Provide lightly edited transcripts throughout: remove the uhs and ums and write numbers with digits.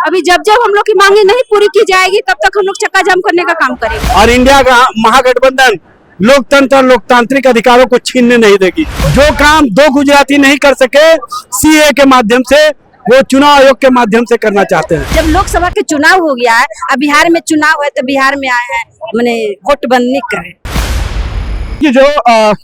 अभी जब जब हम लोग की मांगे नहीं पूरी की जाएगी तब तक हम लोग चक्का जाम करने का काम करेंगे। और इंडिया का महागठबंधन लोकतंत्र और लोकतांत्रिक अधिकारों को छीनने नहीं देगी। जो काम दो गुजराती नहीं कर सके सीए के माध्यम से, वो चुनाव आयोग के माध्यम से करना चाहते हैं। जब लोकसभा के चुनाव हो गया है, अब बिहार में चुनाव है तो बिहार में आए हैं मैंने वोट बंद नहीं करे। कि जो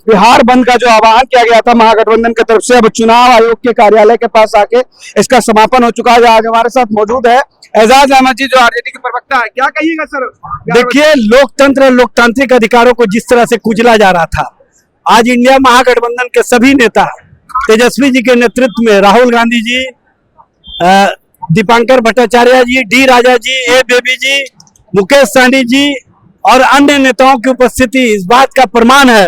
बिहार बंद का जो आह्वान किया गया था महागठबंधन की तरफ से, अब चुनाव आयोग के कार्यालय के पास आके इसका समापन हो चुका है। आज हमारे साथ मौजूद है एजाज अहमद जी, जो आरजेडी के प्रवक्ता है। क्या कहिएगा सर? देखिए, लोकतंत्र और लोकतांत्रिक अधिकारों को जिस तरह से कुचला जा रहा था, आज इंडिया महागठबंधन के सभी नेता तेजस्वी जी के नेतृत्व में, राहुल गांधी जी, दीपांकर भट्टाचार्य जी, डी राजा जी, ए बेबी जी, मुकेश सहनी जी और अन्य नेताओं की उपस्थिति इस बात का प्रमाण है।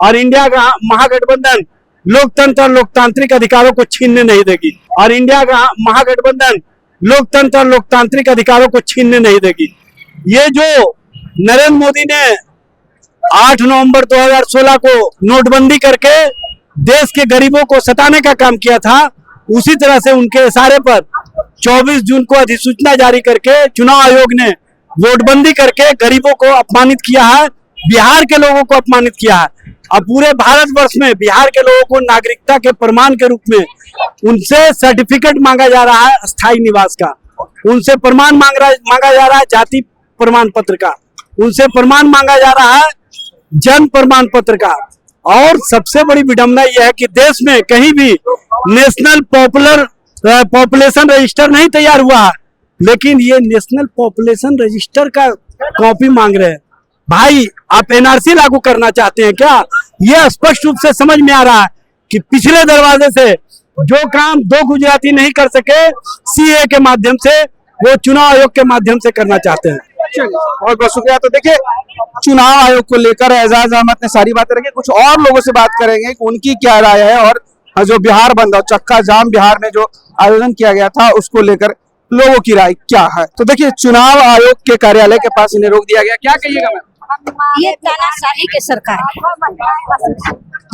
और इंडिया का महागठबंधन लोकतंत्र और लोकतांत्रिक अधिकारों को छीनने नहीं देगी। और इंडिया का महागठबंधन लोकतंत्र और लोकतांत्रिक अधिकारों को छीनने नहीं देगी। ये जो नरेंद्र मोदी ने 8 नवंबर 2016 को नोटबंदी करके देश के गरीबों को सताने का काम किया था, उसी तरह से उनके इशारे पर 24 जून को अधिसूचना जारी करके चुनाव आयोग ने वोटबंदी करके गरीबों को अपमानित किया है, बिहार के लोगों को अपमानित किया है। अब पूरे भारतवर्ष में बिहार के लोगों को नागरिकता के प्रमाण के रूप में उनसे सर्टिफिकेट मांगा जा रहा है स्थायी निवास का, उनसे प्रमाण मांगा जा रहा है जाति प्रमाण पत्र का, उनसे प्रमाण मांगा जा रहा है जन्म प्रमाण पत्र का। और सबसे बड़ी विडंबना यह है कि देश में कहीं भी नेशनल पॉपुलेशन रजिस्टर नहीं तैयार हुआ है, लेकिन ये नेशनल पॉपुलेशन रजिस्टर का कॉपी मांग रहे हैं। भाई, आप एनआरसी लागू करना चाहते हैं क्या? ये स्पष्ट रूप से समझ में आ रहा है कि पिछले दरवाजे से जो काम दो गुजराती नहीं कर सके सीए के माध्यम से, वो चुनाव आयोग के माध्यम से करना चाहते हैं। बहुत बहुत शुक्रिया। तो देखिए, चुनाव आयोग को लेकर एजाज अहमद ने सारी बातें रखी। कुछ और लोगों से बात करेंगे कि उनकी क्या राय है, और जो बिहार बंद और चक्का जाम बिहार में जो आयोजन किया गया था उसको लेकर लोगों की राय क्या है। तो देखिए, चुनाव आयोग के कार्यालय के पास इन्हें रोक दिया गया। क्या कहिएगा मैम? ये तानाशाही की सरकार है,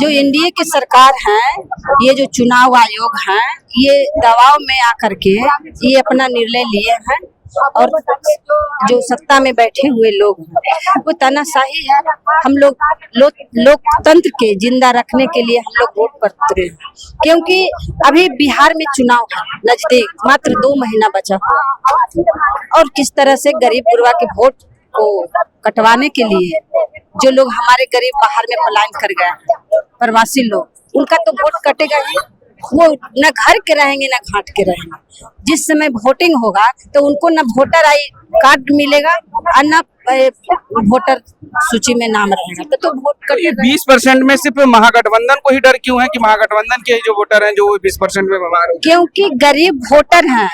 जो एनडीए की सरकार है, ये जो चुनाव आयोग है, ये दबाव में आकर के ये अपना निर्णय लिए हैं। और जो सत्ता में बैठे हुए लोग हैं वो तानाशाही है। हम लोग लोकतंत्र के जिंदा रखने के लिए हम लोग वोट करते हैं, क्योंकि अभी बिहार में चुनाव है नजदीक, मात्र 2 महीना बचा हुआ। और किस तरह से गरीब गुरबा के वोट को कटवाने के लिए जो लोग हमारे गरीब बाहर में पलायन कर गए हैं, प्रवासी लोग, उनका तो वोट कटेगा ही। वो न घर के रहेंगे न घाट के रहेंगे। जिस समय वोटिंग होगा तो उनको न वोटर आई कार्ड मिलेगा और न वोटर सूची में नाम रहेगा, तो वोट ये 20% में सिर्फ महागठबंधन को ही डर क्यों है कि महागठबंधन के जो वोटर हैं जो 20% में बाहर हैं? क्योंकि गरीब वोटर हैं,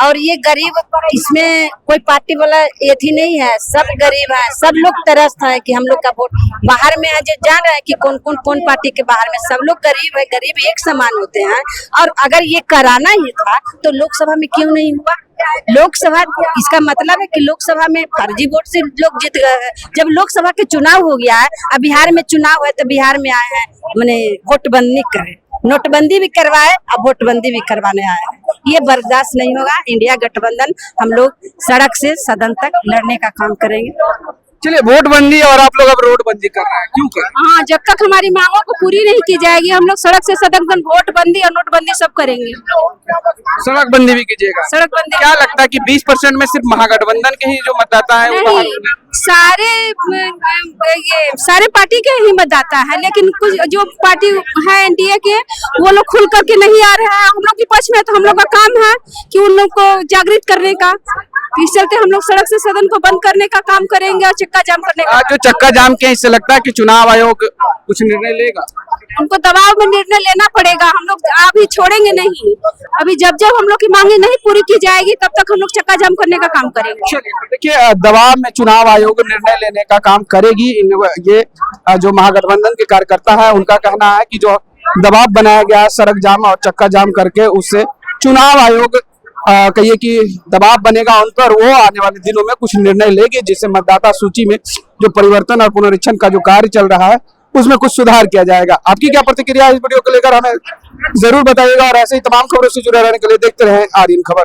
और ये गरीब, इसमें कोई पार्टी वाला ये थी नहीं है, सब गरीब है। सब लोग तरसता है कि हम लोग का वोट बाहर में है। जो जान रहे हैं कि कौन पार्टी के बाहर में, सब लोग गरीब है, गरीब एक समान होते हैं। और अगर ये कराना ही था तो लोकसभा में क्यों नहीं हुआ? लोकसभा, इसका मतलब है कि लोकसभा में फर्जी वोट से लोग जीत गए। जब लोकसभा के चुनाव हो गया है, अब बिहार में चुनाव है तो बिहार में आए हैं मैंने वोट बंद नहीं करे, नोटबंदी भी करवाए, अब वोटबंदी भी करवाने आए हैं। ये बर्दाश्त नहीं होगा। इंडिया गठबंधन हम लोग सड़क से सदन तक लड़ने का काम करेंगे। चलिए, वोट बंदी और आप लोग अब रोड बंदी कर रहे हैं, क्यों कर? हाँ, जब तक हमारी मांगों को पूरी नहीं की जाएगी हम लोग सड़क से सदन तक वोट बंदी और नोटबंदी सब करेंगे। सड़क बंदी भी कीजिएगा? सड़क बंदी। क्या लगता है कि 20% में सिर्फ महागठबंधन के ही जो मतदाता है वो बाहर हैं? सारे पार्टी के ही मतदाता है, लेकिन कुछ जो पार्टी है एनडीए के, वो लोग खुल करके नहीं आ रहे हैं हम लोग के पक्ष में। तो हम लोग का काम है कि उन लोग को जागृत करने का। इस चलते हम लोग सड़क से सदन को बंद करने का काम करेंगे और चक्का जाम करने का। आज जो चक्का जाम के, इससे लगता है कि चुनाव आयोग कुछ निर्णय लेगा? उनको दबाव में निर्णय लेना पड़ेगा। हम लोग अभी छोड़ेंगे नहीं। अभी जब जब हम लोग की मांगे नहीं पूरी की जाएगी तब तक हम लोग चक्का जाम करने का काम करेंगे। देखिए, दबाव में चुनाव आयोग निर्णय लेने का काम करेगी। ये जो महागठबंधन के कार्यकर्ता है उनका कहना है कि जो दबाव बनाया गया है सड़क जाम और चक्का जाम करके, उससे चुनाव आयोग कहिए कि दबाव बनेगा उन पर, वो आने वाले दिनों में कुछ निर्णय लेगी जिससे मतदाता सूची में जो परिवर्तन और पुनरीक्षण का जो कार्य चल रहा है उसमें कुछ सुधार किया जाएगा। आपकी क्या प्रतिक्रिया इस वीडियो को लेकर हमें जरूर बताइएगा, और ऐसे ही तमाम खबरों से जुड़े रहने के लिए देखते रहें आर्यन खबर।